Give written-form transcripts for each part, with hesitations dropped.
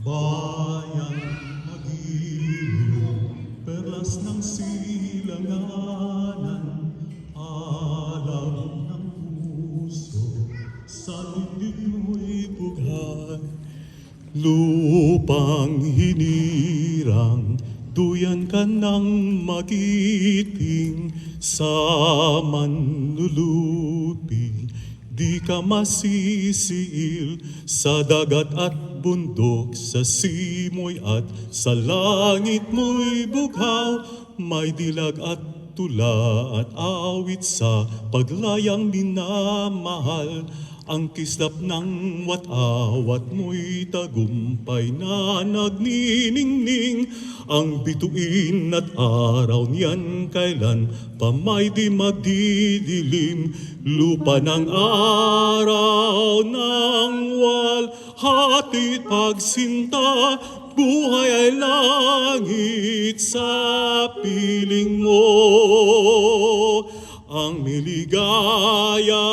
Bayang mag-ilog, perlas ng silanganan, alam ng puso, sa dibdib mo'y bughay. Lupang hinirang, duyan ka ng magiting, sa manlulupi, di ka masisiil, sa dagat at bundok, sa simoy at sa langit mo'y bughaw, may dilag at tula at awit sa paglayang minamahal. Ang kislap ng wat-awat mo'y tagumpay na nagniningning. Ang bituin at araw niyan kailan pa may di magdidilim. Lupa ng araw ng walhati pagsinta, buhay ay langit sa piling mo. Ang miligaya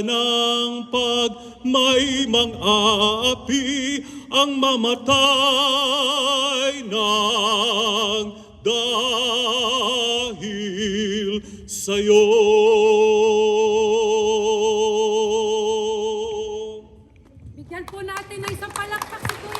ng may mang-aapi, ang mamatay ng dahil sa'yo.